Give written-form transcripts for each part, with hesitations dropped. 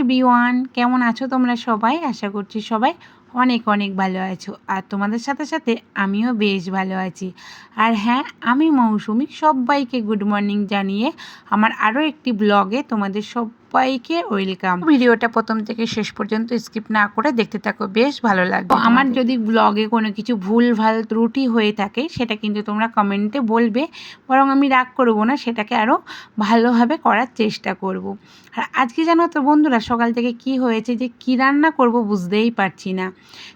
Everyone, কেমন আছো তোমরা সবাই? আশা করছি সবাই অনেক অনেক ভালো আছো। আর তোমাদের সাথে সাথে আমিও বেশ ভালো আছি। আর হ্যাঁ, আমি মৌসুমি, সবাইকে গুড মর্নিং জানিয়ে আমার আরও একটি ব্লগে তোমাদের সবাইকে ওয়েলকাম। ভিডিওটা প্রথম থেকে শেষ পর্যন্ত স্কিপ না করে দেখতে থাকো, বেশ ভালো লাগবে। আমার যদি ব্লগে কোনো কিছু ভুল ভাল ত্রুটি হয়ে থাকে সেটা কিন্তু তোমরা কমেন্টে বলবে, বরং আমি রাগ করবো না, সেটাকে আরও ভালোভাবে করার চেষ্টা করব। আর আজকে জানো তো বন্ধুরা, সকাল থেকে কি হয়েছে যে কী রান্না করব বুঝতেই পারছি না।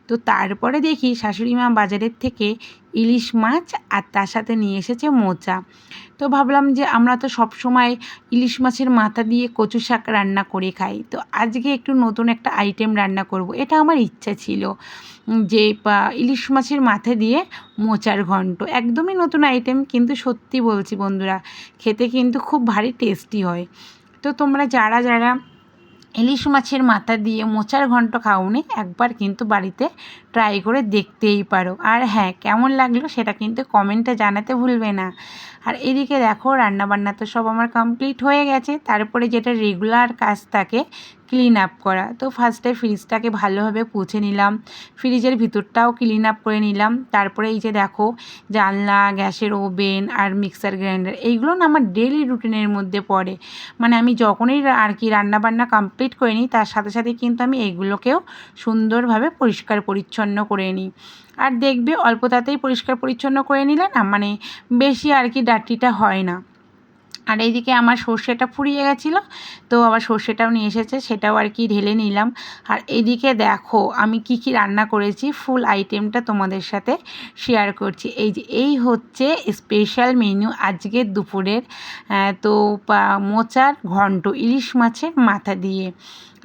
তো তারপরে দেখি শাশুড়ি মা বাজারের থেকে ইলিশ মাছ আর তার সাথে নিয়ে এসেছে মোচা। তো ভাবলাম যে আমরা তো সব সময় ইলিশ মাছের মাথা দিয়ে কচু শাক রান্না করে খাই, তো আজকে একটু নতুন একটা আইটেম রান্না করব, এটা আমার ইচ্ছা ছিল যে ইলিশ মাছের মাথা দিয়ে মোচার ঘন্ট। একদমই নতুন আইটেম, কিন্তু সত্যি বলছি বন্ধুরা, খেতে কিন্তু খুব ভারী টেস্টি হয়। তো তোমরা যারা যারা ইলিশ মাছের মাথা দিয়ে মোচার ঘন্ট খাওনি, একবার কিন্তু বাড়িতে ট্রাই করে দেখতেই পারো। আর হ্যাঁ, কেমন লাগলো সেটা কিন্তু কমেন্টে জানাতে ভুলবে না। আর এদিকে দেখো, রান্নাবান্না তো সব আমার কমপ্লিট হয়ে গেছে। তারপরে যেটা রেগুলার কাজ থাকে, ক্লিন আপ করা। তো ফার্স্টে ফ্রিজটাকে ভালোভাবে পুছে নিলাম, ফ্রিজের ভিতরটাও ক্লিন আপ করে নিলাম। তারপরে এই যে দেখো, জানলা, গ্যাসের ওভেন আর মিক্সার গ্রাইন্ডার, এইগুলো না আমার ডেইলি রুটিনের মধ্যে পড়ে। মানে আমি যখনই আর কি রান্নাবান্না কমপ্লিট করে নিই, তার সাথে সাথে কিন্তু আমি এইগুলোকেও সুন্দরভাবে পরিষ্কার পরিচ্ছন্ন করে নিই। আর দেখবে অল্প তাতেই পরিষ্কার পরিচ্ছন্ন করে নিলে না, মানে বেশি আর কি ডার্টিটা হয় না। আর এইদিকে আমার সর্ষেটা ফুরিয়ে গেছিলো, তো আবার সর্ষেটাও নিয়ে এসেছে, সেটাও আর কি ঢেলে নিলাম। আর এইদিকে দেখো আমি কি কি রান্না করেছি, ফুল আইটেমটা তোমাদের সাথে শেয়ার করছি। এই হচ্ছে স্পেশাল মেনু আজকের দুপুরের। তো মোচার ঘন্ট ইলিশ মাছের মাথা দিয়ে।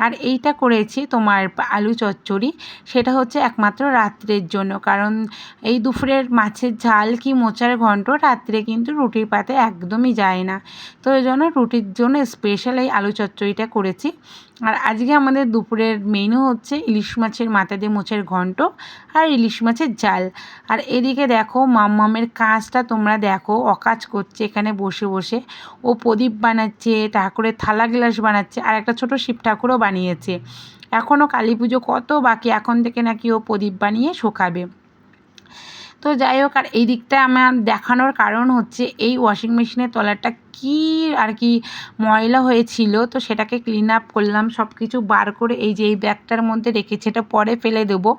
আর এইটা করেছি তোমার আলু চচ্চড়ি, সেটা হচ্ছে একমাত্র রাত্রের জন্য, কারণ এই দুপুরের মাছের ঝাল কি মোচার ঘন্ট রাত্রে কিন্তু রুটির পাতে একদমই যায় না। তো এই জন্য রুটির জন্য স্পেশাল এই আলু চচ্চড়িটা করেছি। আর আজকে আমাদের দুপুরের মেনু হচ্ছে ইলিশ মাছের মাথা দিয়ে মোচার ঘন্ট আর ইলিশ মাছের ঝাল। আর এদিকে দেখো, মাম্মামের কাজটা তোমরা দেখো, অকাজ করছে এখানে বসে বসে। ও প্রদীপ বানাচ্ছে, ঠাকুরের থালা গ্লাস বানাচ্ছে, আর একটা ছোট শিব ঠাকুরও বানিয়েছে। এখনও কালী পুজো কত বাকি, এখন থেকে নাকি ও প্রদীপ বানিয়ে শোকাবে। তো যাই হোক, আর এই দিকটা আমার দেখানোর কারণ হচ্ছে এই ওয়াশিং মেশিনের তলাটা কি আর কি ময়লা হয়েছিল, তো সেটাকে ক্লিন আপ করলাম, সব কিছু বার করে এই যে এই ব্যাগটার মধ্যে রেখেছি, এটা পরে ফেলে দেবো।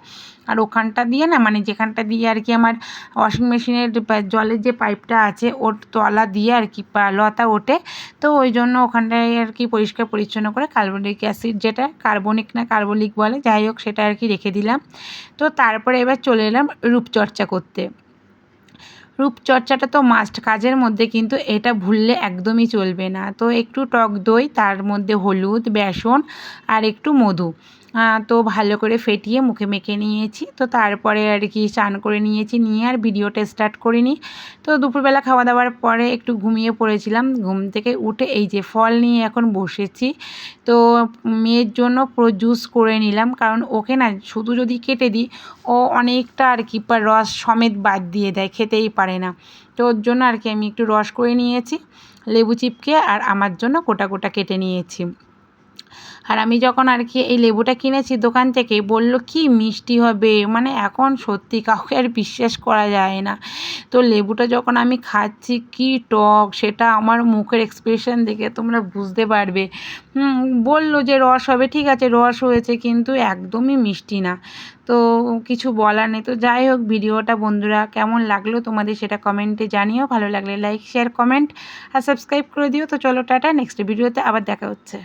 আর ওখানটা দিয়ে না, মানে যেখানটা দিয়ে আর কি আমার ওয়াশিং মেশিনের জলের যে পাইপটা আছে ওর তলা দিয়ে আর কি লতা ওঠে, তো ওই জন্য ওখানটায় আর কি পরিষ্কার পরিচ্ছন্ন করে কার্বনিক অ্যাসিড, যেটা কার্বনিক না কার্বলিক বলে, যাই হোক সেটা আর কি রেখে দিলাম। তো তারপরে এবার চলে এলাম রূপচর্চা করতে। রূপচর্চাটা তো মাস্ট কাজের মধ্যে, কিন্তু এটা ভুললে একদমই চলবে না। তো একটু টক দই, তার মধ্যে হলুদ, বেসন আর একটু মধু, তো ভালো করে ফেটিয়ে মুখে মেখে নিয়েছি। তো তারপরে আর কি স্নান করে নিয়েছি, নিয়ে আর ভিডিওটা স্টার্ট করিনি। তো দুপুরবেলা খাওয়া দাওয়ার পরে একটু ঘুমিয়ে পড়েছিলাম, ঘুম থেকে উঠে এই যে ফল নিয়ে এখন বসেছি। তো মেয়ের জন্য পুরো জুস করে নিলাম, কারণ ওকে না শুধু যদি কেটে দিই, ও অনেকটা আর কি রস সমেত বাদ দিয়ে দেয়, খেতেই পারে না। তো ওর জন্য আর কি আমি একটু রস করে নিয়েছি, লেবু চিপকে, আর আমার জন্য গোটা গোটা কেটে নিয়েছি। আর আমি যখন আর কি এই লেবুটা কিনেছি দোকান থেকে, বলল কি মিষ্টি হবে, মানে এখন সত্যি কাউকে আর বিশ্বাস করা যায় না। তো লেবুটা যখন আমি খাচ্ছি, কি টক, সেটা আমার মুখের এক্সপ্রেশন দেখে তোমরা বুঝতে পারবে। বলল যে রস হবে, ঠিক আছে রস হয়েছে, কিন্তু একদমই মিষ্টি না। তো কিছু বলার নেই। তো যাই হোক, ভিডিওটা বন্ধুরা কেমন লাগলো তোমাদের সেটা কমেন্টে জানিও, ভালো লাগলে লাইক শেয়ার কমেন্ট আর সাবস্ক্রাইব করে দিও। তো চলো টাটা, নেক্সট ভিডিওতে আবার দেখা হচ্ছে।